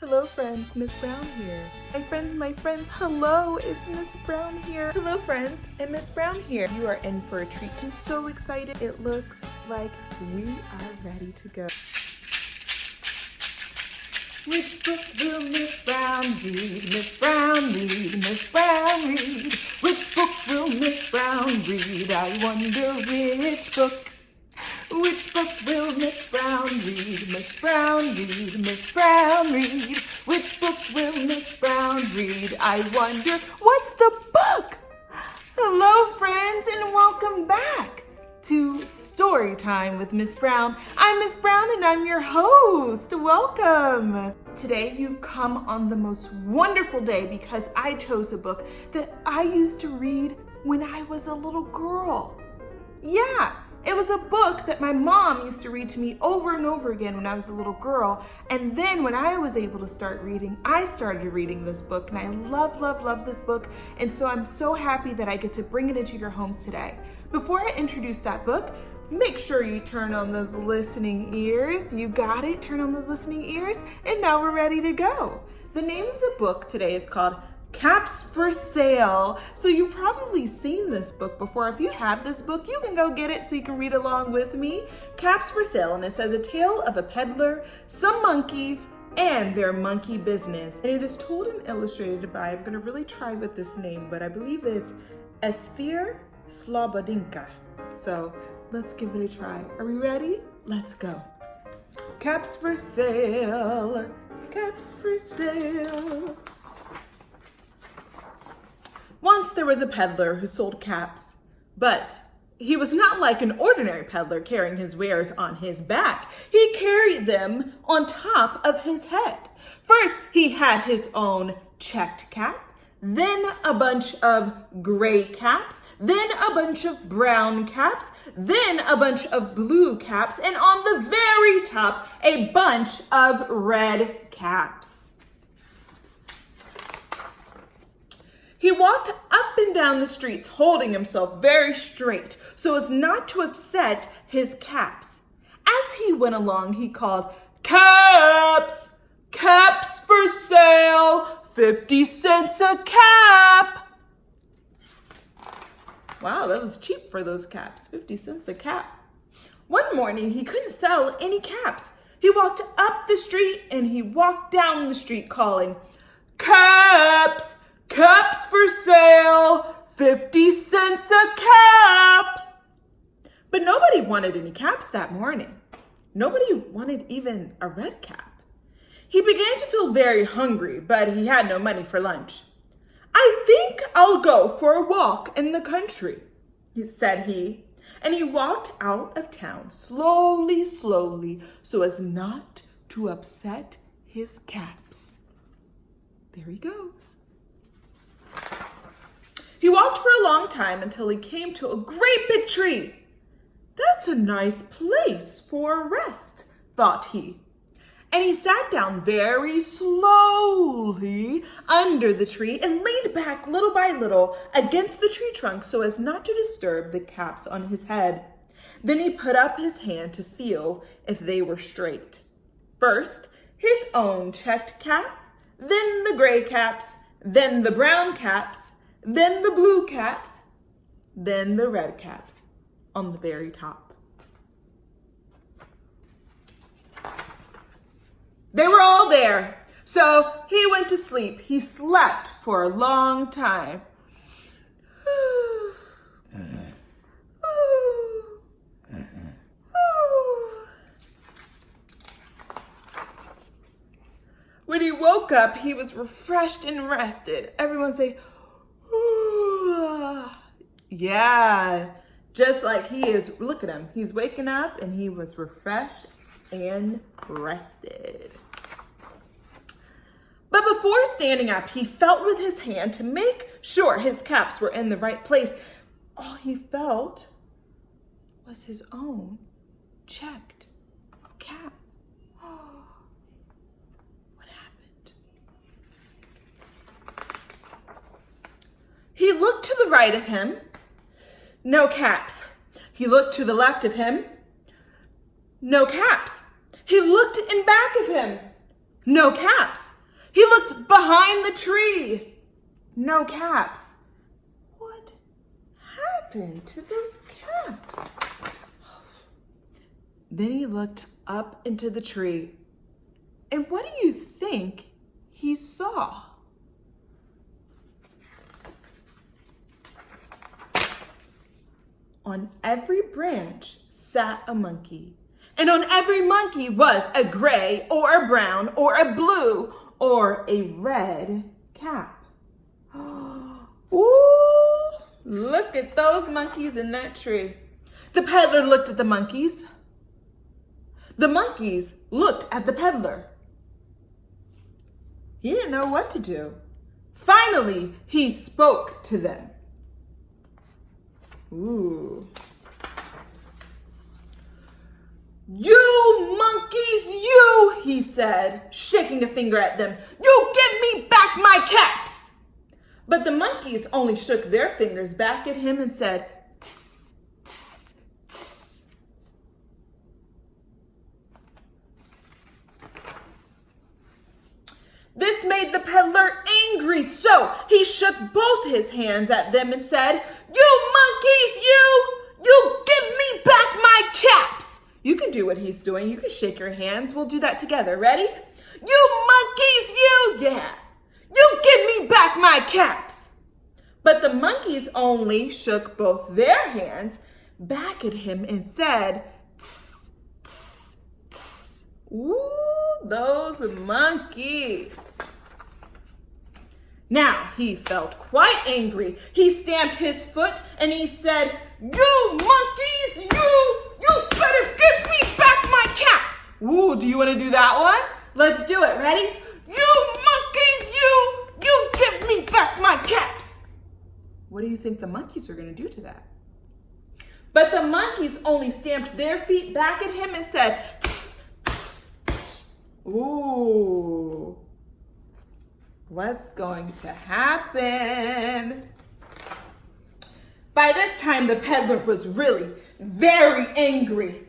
Hello friends, Miss Brown here. My friends, hello, it's Miss Brown here. Hello friends, and Miss Brown here. You are in for a treat. I'm so excited. It looks like we are ready to go. Which book will Miss Brown read? Miss Brown read, Miss Brown read. Which book will Miss Brown read? I wonder which book. Which book will Miss Brown read? Miss Brown read, Miss Brown read. Which book will Miss Brown read? I wonder, what's the book? Hello friends and welcome back to Story Time with Miss Brown. I'm Miss Brown and I'm your host. Welcome. Today you've come on the most wonderful day because I chose a book that I used to read when I was a little girl. Yeah. It was a book that my mom used to read to me over and over again when I was a little girl. And then when I was able to start reading, I started reading this book and I love this book. And so I'm so happy that I get to bring it into your homes today. Before I introduce that book, make sure you turn on those listening ears. You got it, turn on those listening ears. And now we're ready to go. The name of the book today is called Caps for Sale. So you've probably seen this book before. If you have this book, you can go get it so you can read along with me. Caps for Sale, and it says a tale of a peddler, some monkeys, and their monkey business. And it is told and illustrated by, I'm gonna really try with this name, but I believe it's Esphyr Slobodkina. So let's give it a try. Are we ready? Let's go. Caps for sale, caps for sale. Once there was a peddler who sold caps, but he was not like an ordinary peddler carrying his wares on his back. He carried them on top of his head. First, he had his own checked cap, then a bunch of gray caps, then a bunch of brown caps, then a bunch of blue caps, and on the very top, a bunch of red caps. He walked up and down the streets, holding himself very straight so as not to upset his caps. As he went along, he called, "Caps! Caps for sale! 50 cents a cap!" Wow, that was cheap for those caps, 50 cents a cap. One morning, he couldn't sell any caps. He walked up the street and he walked down the street calling, "Caps! Caps for sale, 50 cents a cap!" But nobody wanted any caps that morning. Nobody wanted even a red cap. He began to feel very hungry, but he had no money for lunch. "I think I'll go for a walk in the country," said he. And he walked out of town slowly, so as not to upset his caps. There he goes. He walked for a long time until he came to a great big tree. "That's a nice place for a rest," thought he. And he sat down very slowly under the tree and leaned back little by little against the tree trunk so as not to disturb the caps on his head. Then he put up his hand to feel if they were straight. First, his own checked cap, then the gray caps, then the brown caps, then the blue caps, then the red caps on the very top. They were all there, so he went to sleep. He slept for a long time. When he woke up, he was refreshed and rested. Everyone say, "Ooh." Yeah, just like he is. Look at him. He's waking up and he was refreshed and rested. But before standing up, he felt with his hand to make sure his caps were in the right place. All he felt was his own checked cap. He looked to the right of him, no caps. He looked to the left of him, no caps. He looked in back of him, No caps. He looked behind the tree. No caps. What happened to those caps? Then he looked up into the tree. And what do you think he saw? On every branch sat a monkey. And on every monkey was a gray or a brown or a blue or a red cap. Ooh, look at those monkeys in that tree. The peddler looked at the monkeys. The monkeys looked at the peddler. He didn't know what to do. Finally, he spoke to them. Ooh. You monkeys, you, he said, shaking a finger at them. You give me back my caps. But the monkeys only shook their fingers back at him and said, tss, tss, tss. This made the peddler angry, so he shook both his hands at them and said, you monkeys, you give me back my caps. You can do what he's doing. You can shake your hands. We'll do that together. Ready? You monkeys, you, yeah. You give me back my caps. But the monkeys only shook both their hands back at him and said, tss, tss, tss. Ooh, those monkeys. Now he felt quite angry. He stamped his foot and he said, you monkeys, you better give me back my caps. Ooh, do you want to do that one? Let's do it. Ready? You monkeys, you give me back my caps. What do you think the monkeys are going to do to that? But the monkeys only stamped their feet back at him and said, tss, tss, tss. Ooh. What's going to happen? By this time, the peddler was really very angry.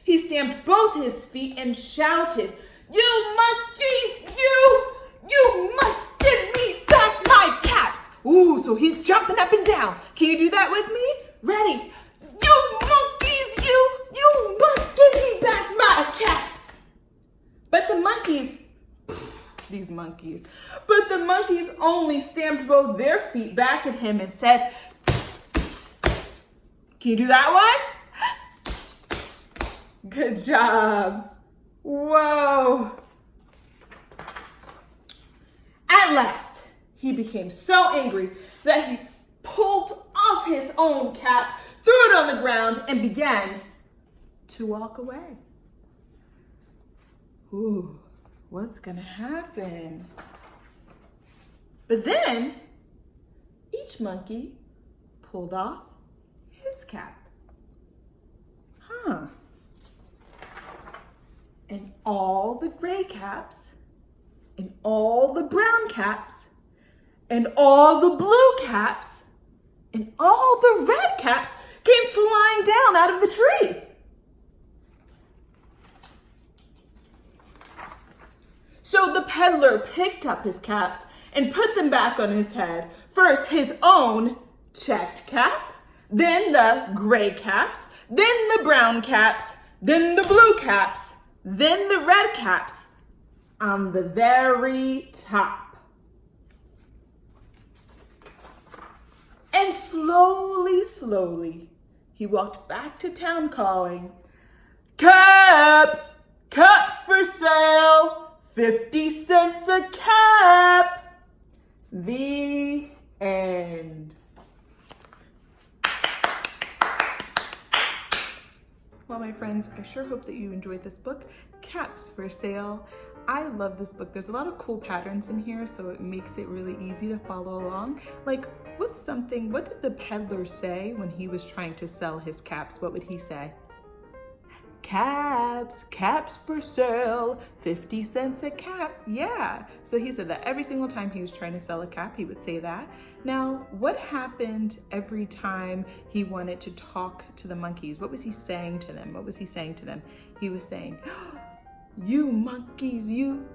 He stamped both his feet and shouted, you monkeys, you must give me back my caps. Ooh, so he's jumping up and down. Can you do that with me? Ready? You monkeys, you must give me back my caps. But the monkeys, but the monkeys only stamped both their feet back at him and said, tss, tss, tss. Can you do that one? Tss, tss, tss. Good job. Whoa. At last, he became so angry that he pulled off his own cap, threw it on the ground, and began to walk away. Ooh. What's gonna happen? But then each monkey pulled off his cap. And all the gray caps and all the brown caps and all the blue caps and all the red caps came flying down out of the tree. So the peddler picked up his caps and put them back on his head. First, his own checked cap, then the gray caps, then the brown caps, then the blue caps, then the red caps on the very top. And slowly, slowly, he walked back to town calling, caps, caps for sale. 50 cents a cap. The end. Well, my friends, I sure hope that you enjoyed this book, Caps for Sale. I love this book. There's a lot of cool patterns in here, so it makes it really easy to follow along. Like, what did the peddler say when he was trying to sell his caps? What would he say? Caps, caps for sale, 50 cents a cap. Yeah, so he said that every single time he was trying to sell a cap, he would say that. Now, what happened every time he wanted to talk to the monkeys? What was he saying to them? He was saying, you monkeys, you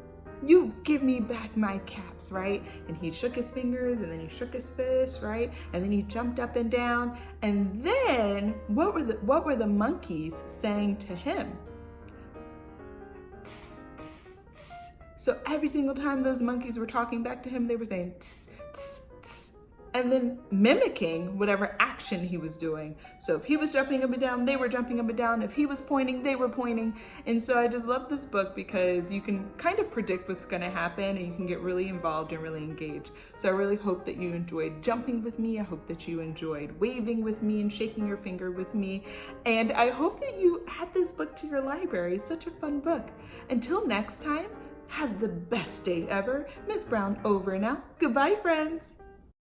you give me back my caps, right? And he shook his fingers, and then he shook his fist, right? And then he jumped up and down. And then what were the monkeys saying to him? Tss, tss, tss. So every single time those monkeys were talking back to him, they were saying tss, tss, tss, and then mimicking whatever action he was doing. So if he was jumping up and down, they were jumping up and down. If he was pointing, they were pointing. And so I just love this book because you can kind of predict what's gonna happen, and you can get really involved and really engaged. So I really hope that you enjoyed jumping with me. I hope that you enjoyed waving with me and shaking your finger with me. And I hope that you add this book to your library. It's such a fun book. Until next time, have the best day ever. Miss Brown over and out. Goodbye, friends.